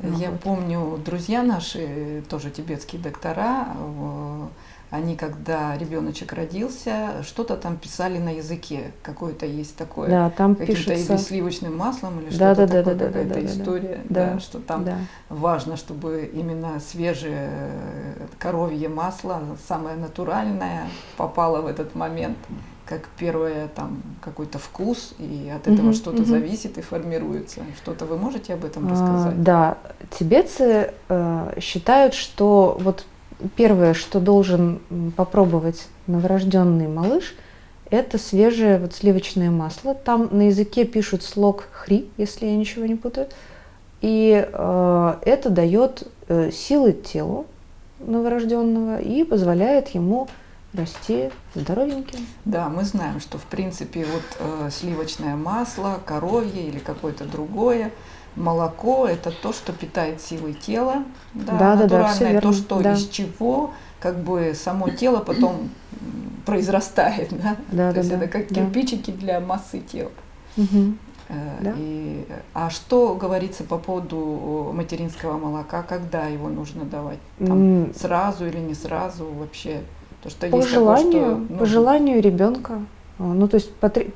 Я Вот. помню, друзья наши, тоже тибетские доктора, они, когда ребеночек родился, что-то там писали на языке, какое-то есть такое, Да, там каким-то или пишется. сливочным маслом, или Да, что-то да, да, такое, да, да, да, да, какая-то да, да. история, Да, да, что там да. важно, чтобы именно свежее коровье масло, самое натуральное, попало в этот момент, как первое там какой-то вкус, и от этого Мгм, что-то мгм. зависит и формируется. Что-то вы можете об этом рассказать? Да, тибетцы считают, что вот первое, что должен попробовать новорожденный малыш, это свежее вот сливочное масло. Там на языке пишут слог хри, если я ничего не путаю. И это дает силы телу новорожденного и позволяет ему расти здоровеньким. Да, мы знаем, что в принципе вот сливочное масло, коровье или какое-то другое, молоко – это то, что питает силой тела, да, Да, все натуральное, то, верно. что Да, из чего как бы само тело потом произрастает, да? да, То да, есть да, это как да. кирпичики для массы тела. Мгм. Да. А что говорится по поводу материнского молока, когда его нужно давать? Там М, сразу или не сразу вообще? То, что По есть такое, что по нужно. желанию ребенка. Ну, то есть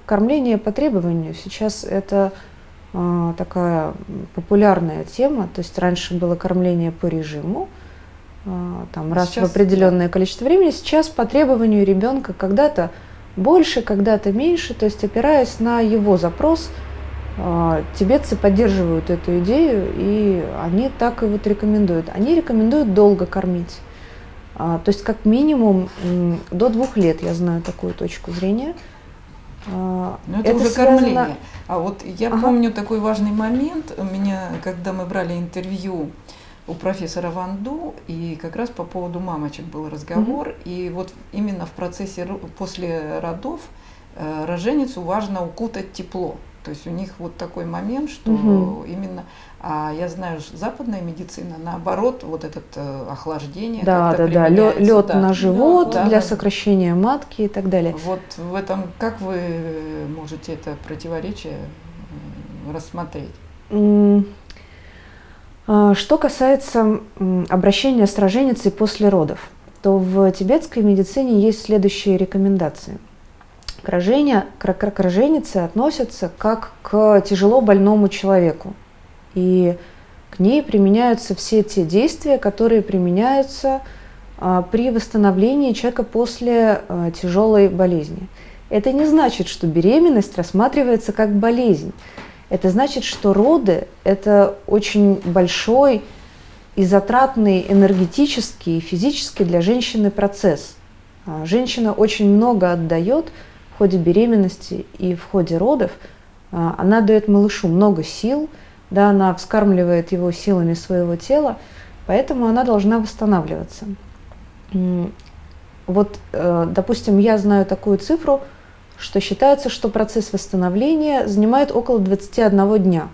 кормление по требованию. Сейчас это такая популярная тема. То есть раньше было кормление по режиму, там раз в Сейчас, определенное количество времени. Сейчас по требованию ребенка когда-то больше, когда-то меньше. То есть опираясь на его запрос, тибетцы поддерживают эту идею, и они так и вот рекомендуют. Они рекомендуют долго кормить. То есть как минимум до 2 лет, я знаю такую точку зрения. Но это уже связано... кормление. А вот я Ага. помню такой важный момент, у меня, когда мы брали интервью у профессора Ван Ду, и как раз по поводу мамочек был разговор, и вот именно в процессе после родов роженицу важно укутать тепло. То есть у них вот такой момент, что именно, а я знаю, западная медицина, наоборот, вот это охлаждение как-то применяется. Лед на живот Да, для да. сокращения матки и так далее. Вот в этом, как вы можете это противоречие рассмотреть? Что касается обращения с роженицей после родов, то в тибетской медицине есть следующие рекомендации. К роженице относятся как к тяжело больному человеку. И к ней применяются все те действия, которые применяются при восстановлении человека после тяжелой болезни. Это не значит, что беременность рассматривается как болезнь. Это значит, что роды – это очень большой и затратный энергетический и физически для женщины процесс. Женщина очень много отдает в ходе беременности и в ходе родов. Она дает малышу много сил, да, она вскармливает его силами своего тела, поэтому она должна восстанавливаться. Вот, допустим, я знаю такую цифру, что считается, что процесс восстановления занимает около 21 дня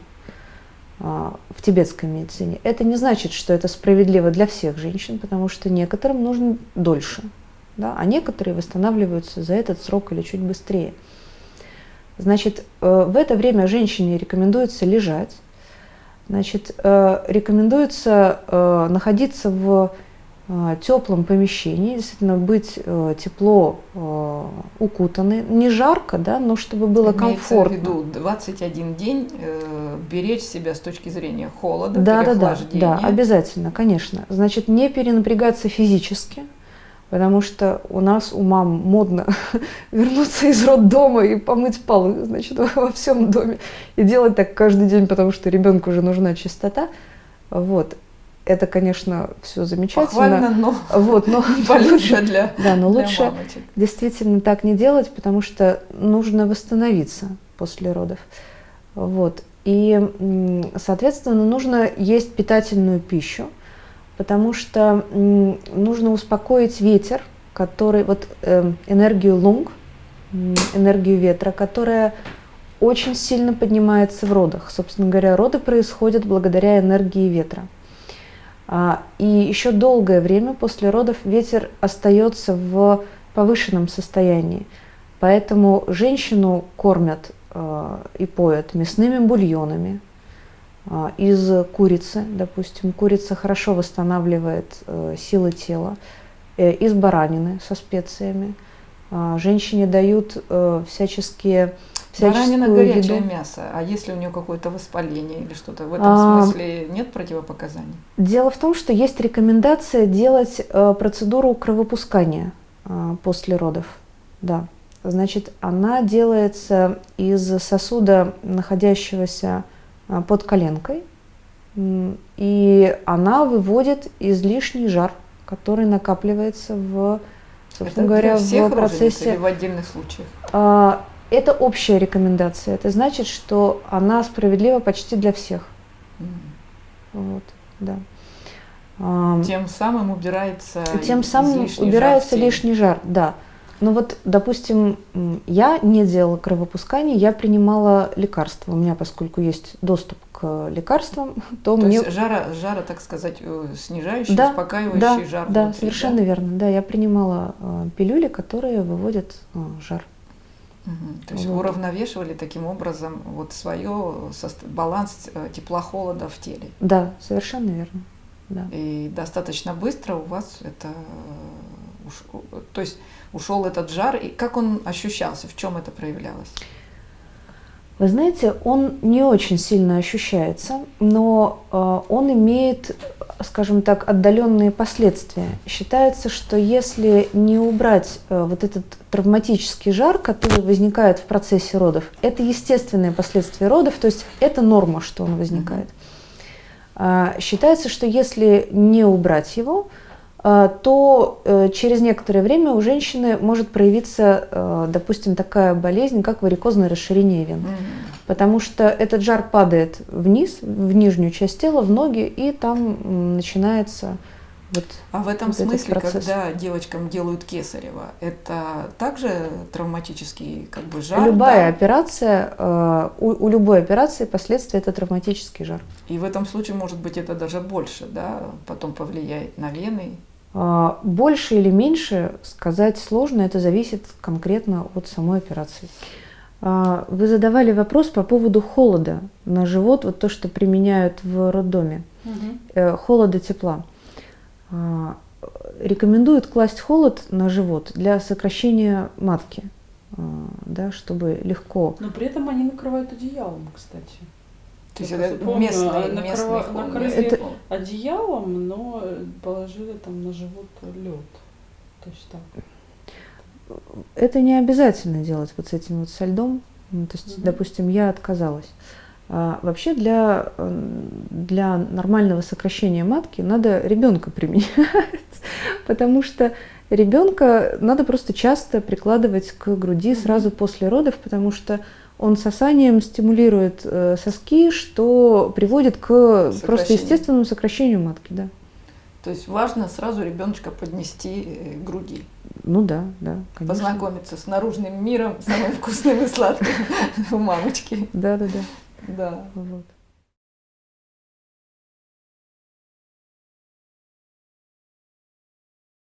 в тибетской медицине. Это не значит, что это справедливо для всех женщин, потому что некоторым нужно дольше, да, а некоторые восстанавливаются за этот срок или чуть быстрее. Значит, в это время женщине рекомендуется лежать, значит, рекомендуется находиться в теплом помещении, действительно быть тепло укутанной, не жарко, да, но чтобы было комфортно. Имеется в виду 21 день беречь себя с точки зрения холода, Да, переохлаждения. Да, обязательно, конечно. Значит, не перенапрягаться физически, потому что у нас, у мам, модно вернуться из роддома и помыть полы, значит, во всем доме. И делать так каждый день, потому что ребенку уже нужна чистота. Вот. Это, конечно, все замечательно. Похвально, но, вот, но не полезно для лучше мамочек. Действительно так не делать, потому что нужно восстановиться после родов. Вот. И, соответственно, нужно есть питательную пищу, потому что нужно успокоить ветер, который, вот энергию лунг, энергию ветра, которая очень сильно поднимается в родах. Собственно говоря, роды происходят благодаря энергии ветра. И еще долгое время после родов ветер остается в повышенном состоянии. Поэтому женщину кормят и поят мясными бульонами, из курицы, допустим. Курица хорошо восстанавливает силы тела. Из баранины со специями. Женщине дают всяческую Баранина горячее еду. мясо, а если у нее какое-то воспаление или что-то, в этом смысле нет противопоказаний? Дело в том, что есть рекомендация делать процедуру кровопускания после родов. Да. Значит, она делается из сосуда, находящегося под коленкой, и она выводит излишний жар, который накапливается собственно говоря, для всех в процессе. или в отдельных случаях? Это общая рекомендация. Это значит, что она справедлива почти для всех. Вот, да. Тем самым убирается лишний жар, да. Но вот, допустим, я не делала кровопускание, я принимала лекарства. У меня, поскольку есть доступ к лекарствам, то мне... есть жара, так сказать, снижающий, да, успокаивающий жар да, внутри, совершенно верно. Да, я принимала пилюли, которые выводят жар. То есть уравновешивали таким образом вот свое баланс тепла-холода в теле. Да, совершенно верно. Да. И достаточно быстро у вас это, то есть ушел этот жар, и как он ощущался, в чем это проявлялось? Вы знаете, он не очень сильно ощущается, но он имеет, скажем так, отдаленные последствия. Считается, что если не убрать вот этот травматический жар, который возникает в процессе родов, это естественные последствия родов, то есть это норма, что он возникает. Считается, что если не убрать его, то через некоторое время у женщины может проявиться, допустим, такая болезнь, как варикозное расширение вен. Потому что этот жар падает вниз, в нижнюю часть тела, в ноги, и там начинается вот. А в этом вот смысле, этот процесс. когда девочкам делают кесарево, это также травматический жар? Любая операция, у любой операции последствия это травматический жар. И в этом случае, может быть, это даже больше, да, потом повлияет на вены? Больше или меньше сказать сложно, это зависит конкретно от самой операции. Вы задавали вопрос по поводу холода на живот, вот то, что применяют в роддоме, холода, тепла. Рекомендуют класть холод на живот для сокращения матки, да, чтобы легко. Но при этом они накрывают одеялом, кстати. То есть это местный накрыли одеялом, но положили там на живот лед. То есть так. Это не обязательно делать вот с этим вот со льдом. То есть, допустим, я отказалась. Вообще для нормального сокращения матки надо ребенка применять, потому что ребенка надо просто часто прикладывать к груди сразу после родов, потому что он сосанием стимулирует соски, что приводит к просто естественному сокращению матки. Да. То есть важно сразу ребеночка поднести к груди. Ну да, конечно. Познакомиться с наружным миром, самым вкусным и сладким у мамочки. Да. Да. Вот.